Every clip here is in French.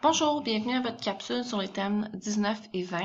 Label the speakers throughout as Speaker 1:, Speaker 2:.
Speaker 1: Bonjour, bienvenue à votre capsule sur les thèmes 19 et 20.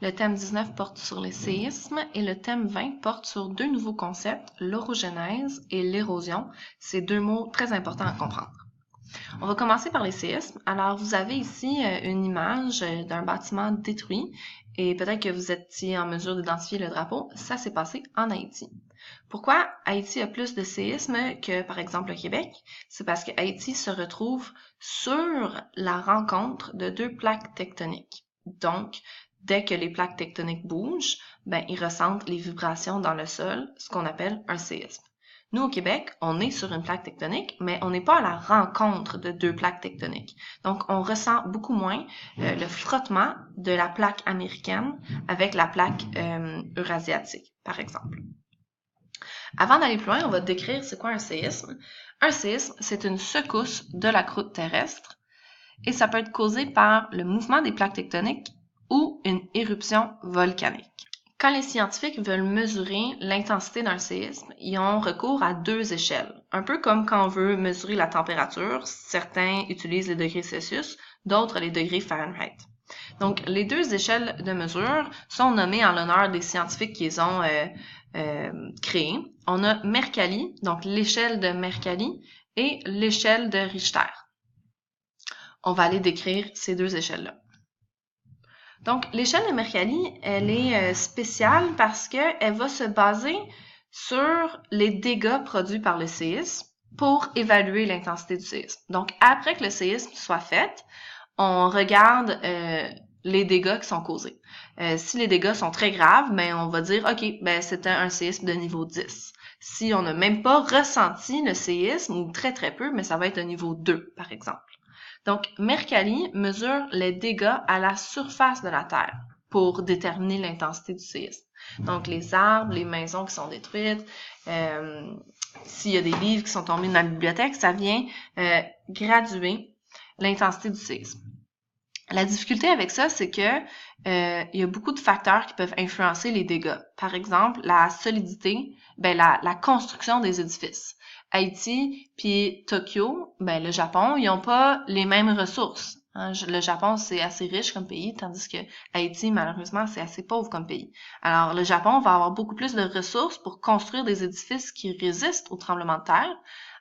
Speaker 1: Le thème 19 porte sur les séismes et le thème 20 porte sur deux nouveaux concepts, l'orogenèse et l'érosion. C'est deux mots très importants à comprendre. On va commencer par les séismes. Alors, vous avez ici une image d'un bâtiment détruit et peut-être que vous étiez en mesure d'identifier le drapeau. Ça s'est passé en Haïti. Pourquoi Haïti a plus de séismes que, par exemple, le Québec? C'est parce que Haïti se retrouve sur la rencontre de deux plaques tectoniques. Donc, dès que les plaques tectoniques bougent, ils ressentent les vibrations dans le sol, ce qu'on appelle un séisme. Nous, au Québec, on est sur une plaque tectonique, mais on n'est pas à la rencontre de deux plaques tectoniques. Donc, on ressent beaucoup moins le frottement de la plaque américaine avec la plaque eurasiatique, par exemple. Avant d'aller plus loin, on va décrire c'est quoi un séisme. Un séisme, c'est une secousse de la croûte terrestre et ça peut être causé par le mouvement des plaques tectoniques ou une éruption volcanique. Quand les scientifiques veulent mesurer l'intensité d'un séisme, ils ont recours à deux échelles. Un peu comme quand on veut mesurer la température, certains utilisent les degrés Celsius, d'autres les degrés Fahrenheit. Donc, les deux échelles de mesure sont nommées en l'honneur des scientifiques qui les ont créées. On a Mercalli, donc l'échelle de Mercalli, et l'échelle de Richter. On va aller décrire ces deux échelles-là. Donc, l'échelle de Mercalli, elle est spéciale parce qu'elle va se baser sur les dégâts produits par le séisme pour évaluer l'intensité du séisme. Donc, après que le séisme soit fait, on regarde les dégâts qui sont causés. Si les dégâts sont très graves, on va dire, OK, c'était un séisme de niveau 10. Si on n'a même pas ressenti le séisme, ou très très peu, mais ça va être un niveau 2, par exemple. Donc, Mercalli mesure les dégâts à la surface de la Terre pour déterminer l'intensité du séisme. Donc, les arbres, les maisons qui sont détruites, s'il y a des livres qui sont tombés dans la bibliothèque, ça vient graduer l'intensité du séisme. La difficulté avec ça, c'est que il y a beaucoup de facteurs qui peuvent influencer les dégâts. Par exemple, la solidité, la construction des édifices. Haïti puis Tokyo, le Japon, ils n'ont pas les mêmes ressources. Hein. Le Japon, c'est assez riche comme pays, tandis que Haïti, malheureusement, c'est assez pauvre comme pays. Alors, le Japon va avoir beaucoup plus de ressources pour construire des édifices qui résistent au tremblement de terre,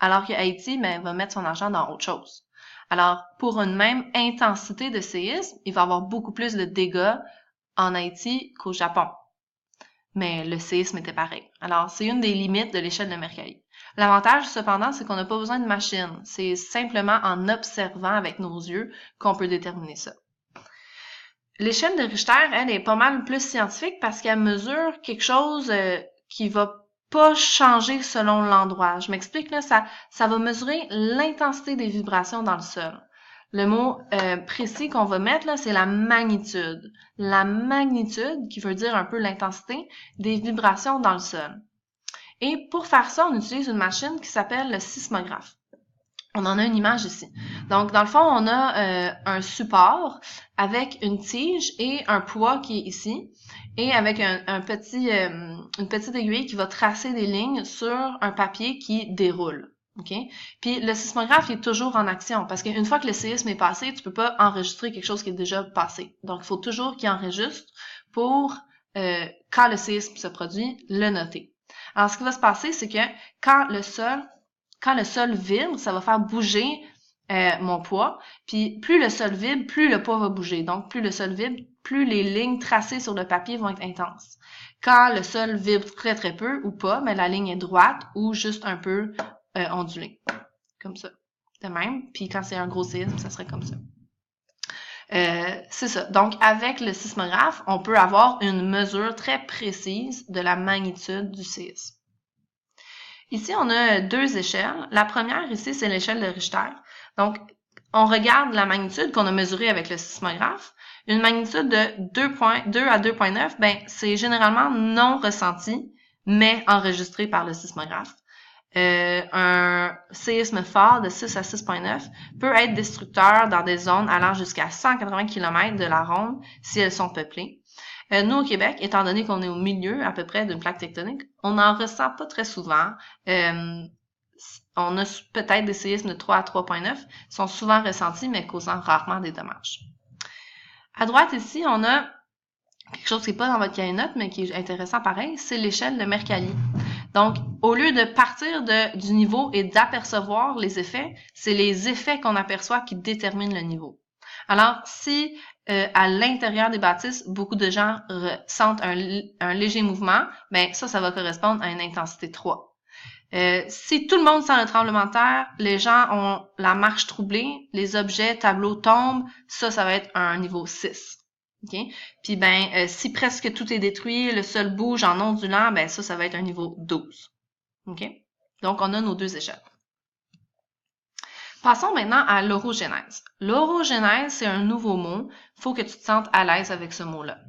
Speaker 1: alors que Haïti, va mettre son argent dans autre chose. Alors, pour une même intensité de séisme, il va y avoir beaucoup plus de dégâts en Haïti qu'au Japon. Mais le séisme était pareil. Alors, c'est une des limites de l'échelle de Mercalli. L'avantage, cependant, c'est qu'on n'a pas besoin de machine. C'est simplement en observant avec nos yeux qu'on peut déterminer ça. L'échelle de Richter, elle, est pas mal plus scientifique parce qu'elle mesure quelque chose qui va pas changer selon l'endroit. Je m'explique, là, ça va mesurer l'intensité des vibrations dans le sol. Le mot précis qu'on va mettre, là, c'est la magnitude. La magnitude, qui veut dire un peu l'intensité des vibrations dans le sol. Et pour faire ça, on utilise une machine qui s'appelle le sismographe. On en a une image ici. Donc, dans le fond, on a un support avec une tige et un poids qui est ici, et avec une petite aiguille qui va tracer des lignes sur un papier qui déroule. Okay? Puis le sismographe est toujours en action parce qu'une fois que le séisme est passé, tu peux pas enregistrer quelque chose qui est déjà passé. Donc, il faut toujours qu'il enregistre pour, quand le séisme se produit, le noter. Alors, ce qui va se passer, c'est que quand le sol vibre, ça va faire bouger mon poids. Puis plus le sol vibre, plus le poids va bouger. Donc, plus le sol vibre, plus les lignes tracées sur le papier vont être intenses. Quand le sol vibre très très peu ou pas, la ligne est droite ou juste un peu ondulée. Comme ça. De même. Puis quand c'est un gros séisme, ça serait comme ça. C'est ça. Donc, avec le sismographe, on peut avoir une mesure très précise de la magnitude du séisme. Ici, on a deux échelles. La première, ici, c'est l'échelle de Richter. Donc, on regarde la magnitude qu'on a mesurée avec le sismographe. Une magnitude de 2 à 2,9, c'est généralement non ressenti, mais enregistré par le sismographe. Un séisme fort de 6 à 6,9 peut être destructeur dans des zones allant jusqu'à 180 km de la ronde si elles sont peuplées. Nous, au Québec, étant donné qu'on est au milieu à peu près d'une plaque tectonique, on n'en ressent pas très souvent. On a peut-être des séismes de 3 à 3,9, sont souvent ressentis, mais causant rarement des dommages. À droite, ici, on a quelque chose qui n'est pas dans votre cahier de notes, mais qui est intéressant pareil, c'est l'échelle de Mercalli. Donc, au lieu de partir du niveau et d'apercevoir les effets, c'est les effets qu'on aperçoit qui déterminent le niveau. Alors, si à l'intérieur des bâtisses, beaucoup de gens ressentent un léger mouvement, ben ça va correspondre à une intensité 3. Si tout le monde sent le tremblement de terre, les gens ont la marche troublée, les objets, tableaux tombent, ça va être un niveau 6. Okay? Puis si presque tout est détruit, le sol bouge en ondulant, ben ça va être un niveau 12. Okay? Donc, on a nos deux échelles. Passons maintenant à l'orogénèse. L'orogénèse, c'est un nouveau mot. Il faut que tu te sentes à l'aise avec ce mot-là.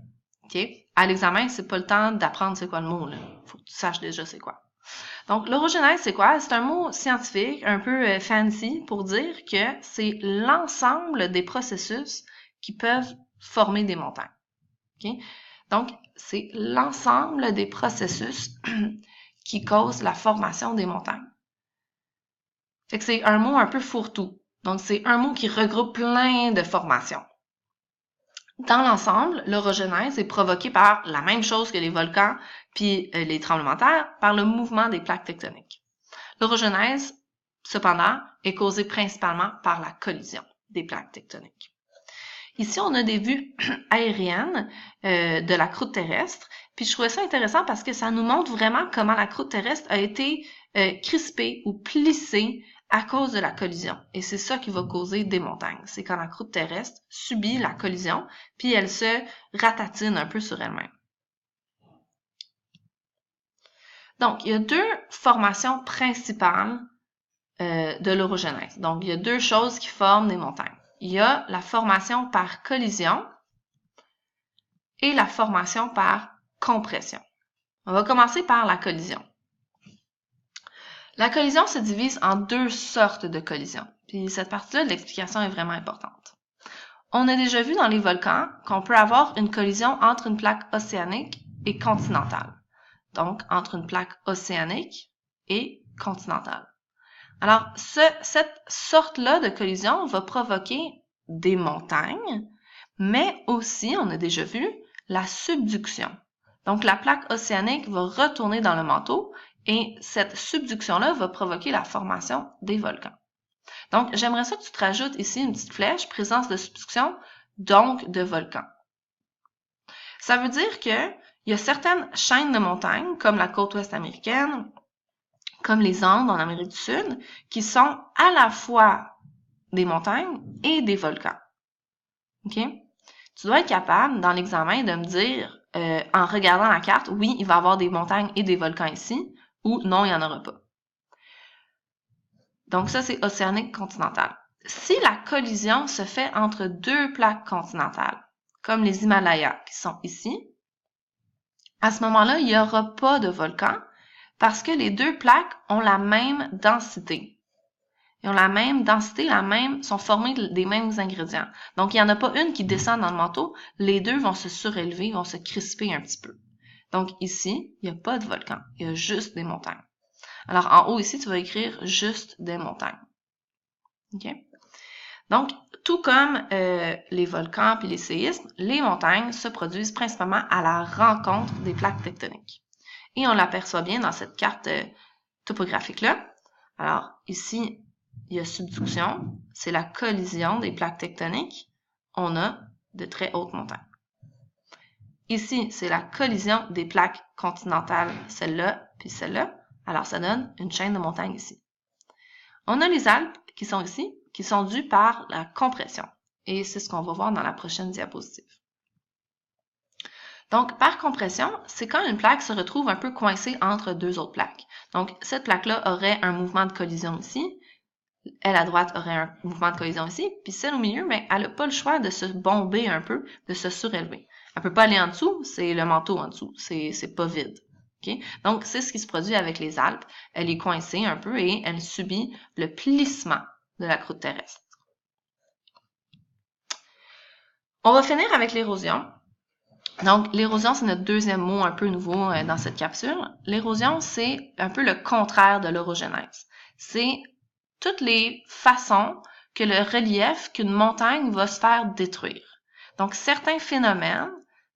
Speaker 1: Okay? À l'examen, c'est pas le temps d'apprendre c'est quoi le mot. Il faut que tu saches déjà c'est quoi. Donc, l'orogénèse, c'est quoi? C'est un mot scientifique, un peu fancy, pour dire que c'est l'ensemble des processus qui peuvent former des montagnes. Okay? Donc, c'est l'ensemble des processus qui causent la formation des montagnes. Fait que c'est un mot un peu fourre-tout. Donc, c'est un mot qui regroupe plein de formations. Dans l'ensemble, l'orogénèse est provoquée par la même chose que les volcans puis les tremblements de terre, par le mouvement des plaques tectoniques. L'orogénèse, cependant, est causée principalement par la collision des plaques tectoniques. Ici, on a des vues aériennes de la croûte terrestre, puis je trouvais ça intéressant parce que ça nous montre vraiment comment la croûte terrestre a été crispée ou plissée à cause de la collision. Et c'est ça qui va causer des montagnes. C'est quand la croûte terrestre subit la collision, puis elle se ratatine un peu sur elle-même. Donc, il y a deux formations principales de l'orogénèse. Donc, il y a deux choses qui forment des montagnes. Il y a la formation par collision et la formation par compression. On va commencer par la collision. La collision se divise en deux sortes de collisions. Puis cette partie-là de l'explication est vraiment importante. On a déjà vu dans les volcans qu'on peut avoir une collision entre une plaque océanique et continentale. Donc, entre une plaque océanique et continentale. Alors, cette sorte-là de collision va provoquer des montagnes, mais aussi, on a déjà vu, la subduction. Donc, la plaque océanique va retourner dans le manteau et cette subduction-là va provoquer la formation des volcans. Donc, j'aimerais ça que tu te rajoutes ici une petite flèche, présence de subduction, donc de volcans. Ça veut dire qu'il y a certaines chaînes de montagnes, comme la côte ouest américaine, comme les Andes en Amérique du Sud, qui sont à la fois des montagnes et des volcans. OK? Tu dois être capable, dans l'examen, de me dire, en regardant la carte, oui, il va y avoir des montagnes et des volcans ici, ou non, il n'y en aura pas. Donc ça, c'est océanique continental. Si la collision se fait entre deux plaques continentales, comme les Himalayas qui sont ici, à ce moment-là, il n'y aura pas de volcan parce que les deux plaques ont la même densité. Ils ont la même densité, sont formés des mêmes ingrédients. Donc, il n'y en a pas une qui descend dans le manteau, les deux vont se surélever, vont se crisper un petit peu. Donc, ici, il n'y a pas de volcan, il y a juste des montagnes. Alors, en haut ici, tu vas écrire juste des montagnes. OK? Donc, tout comme les volcans puis les séismes, les montagnes se produisent principalement à la rencontre des plaques tectoniques. Et on l'aperçoit bien dans cette carte topographique-là. Alors, ici, il y a subduction, c'est la collision des plaques tectoniques. On a de très hautes montagnes. Ici, c'est la collision des plaques continentales, celle-là puis celle-là. Alors, ça donne une chaîne de montagnes ici. On a les Alpes qui sont ici, qui sont dues par la compression. Et c'est ce qu'on va voir dans la prochaine diapositive. Donc, par compression, c'est quand une plaque se retrouve un peu coincée entre deux autres plaques. Donc, cette plaque-là aurait un mouvement de collision ici. Elle à droite aurait un mouvement de collision ici. Puis celle au milieu, mais elle n'a pas le choix de se bomber un peu, de se surélever. Elle ne peut pas aller en dessous, c'est le manteau en dessous. C'est pas vide. Okay? Donc, c'est ce qui se produit avec les Alpes. Elle est coincée un peu et elle subit le plissement de la croûte terrestre. On va finir avec l'érosion. Donc, l'érosion, c'est notre deuxième mot un peu nouveau dans cette capsule. L'érosion, c'est un peu le contraire de l'orogénèse. c'est toutes les façons que le relief, qu'une montagne va se faire détruire. Donc, certains phénomènes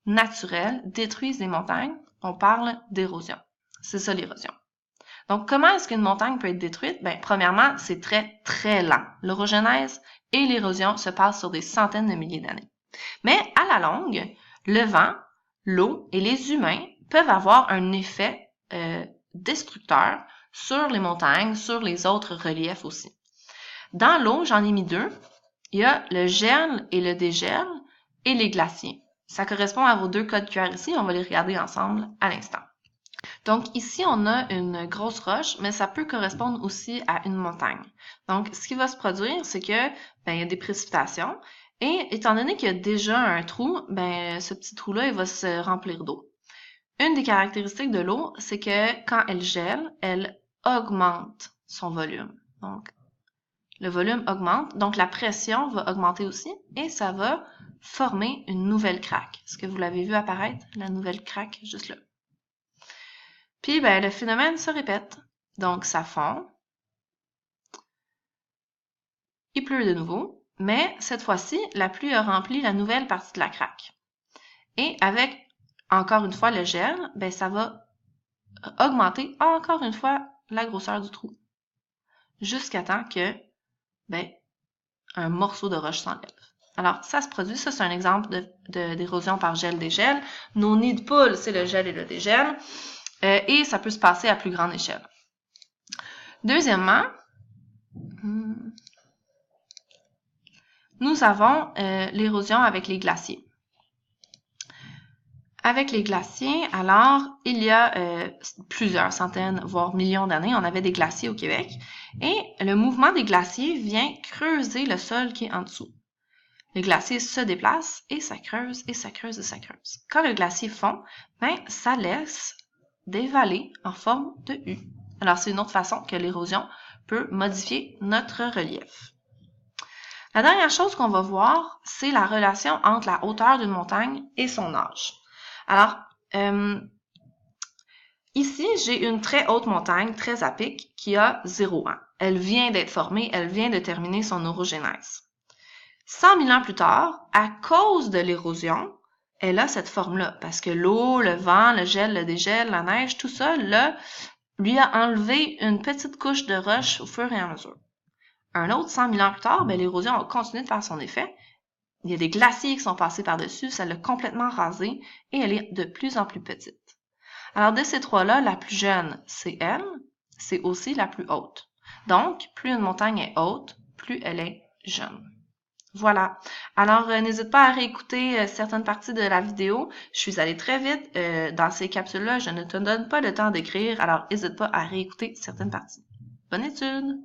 Speaker 1: naturels détruisent les montagnes. On parle d'érosion. C'est ça l'érosion. Donc, comment est-ce qu'une montagne peut être détruite? Bien, premièrement, c'est très, très lent. L'orogenèse et l'érosion se passent sur des centaines de milliers d'années. Mais à la longue, le vent, l'eau et les humains peuvent avoir un effet destructeur sur les montagnes, sur les autres reliefs aussi. Dans l'eau, j'en ai mis deux. Il y a le gel et le dégel et les glaciers. Ça correspond à vos deux codes QR ici. On va les regarder ensemble à l'instant. Donc ici, on a une grosse roche, mais ça peut correspondre aussi à une montagne. Donc, ce qui va se produire, c'est que il y a des précipitations. Et étant donné qu'il y a déjà un trou, ce petit trou-là, il va se remplir d'eau. Une des caractéristiques de l'eau, c'est que quand elle gèle, elle augmente son volume. Donc, le volume augmente, donc la pression va augmenter aussi et ça va former une nouvelle craque. Est-ce que vous l'avez vu apparaître, la nouvelle craque, juste là? Puis, le phénomène se répète. Donc, ça fond. Il pleut de nouveau, mais cette fois-ci, la pluie a rempli la nouvelle partie de la craque. Et avec, encore une fois, le gel, ça va augmenter encore une fois la grosseur du trou. Jusqu'à temps que, un morceau de roche s'enlève. Alors, ça se produit, ça c'est un exemple d'érosion par gel-dégel. Nos nids de poules, c'est le gel et le dégel. Et ça peut se passer à plus grande échelle. Deuxièmement, nous avons l'érosion avec les glaciers. Avec les glaciers, alors, il y a plusieurs centaines, voire millions d'années, on avait des glaciers au Québec. Et le mouvement des glaciers vient creuser le sol qui est en dessous. Les glaciers se déplacent et ça creuse et ça creuse et ça creuse. Quand le glacier fond, ça laisse des vallées en forme de U. Alors, c'est une autre façon que l'érosion peut modifier notre relief. La dernière chose qu'on va voir, c'est la relation entre la hauteur d'une montagne et son âge. Alors, ici, j'ai une très haute montagne, très à pic, qui a 0 ans. Elle vient d'être formée, elle vient de terminer son orogénèse. 100 000 ans plus tard, à cause de l'érosion, elle a cette forme-là, parce que l'eau, le vent, le gel, le dégel, la neige, tout ça, là, lui a enlevé une petite couche de roche au fur et à mesure. Un autre 100 000 ans plus tard, l'érosion a continué de faire son effet. Il y a des glaciers qui sont passés par-dessus, ça l'a complètement rasée, et elle est de plus en plus petite. Alors, de ces trois-là, la plus jeune, c'est elle, c'est aussi la plus haute. Donc, plus une montagne est haute, plus elle est jeune. Voilà. Alors, n'hésite pas à réécouter certaines parties de la vidéo. Je suis allée très vite. Dans ces capsules-là, je ne te donne pas le temps d'écrire, alors n'hésite pas à réécouter certaines parties. Bonne étude!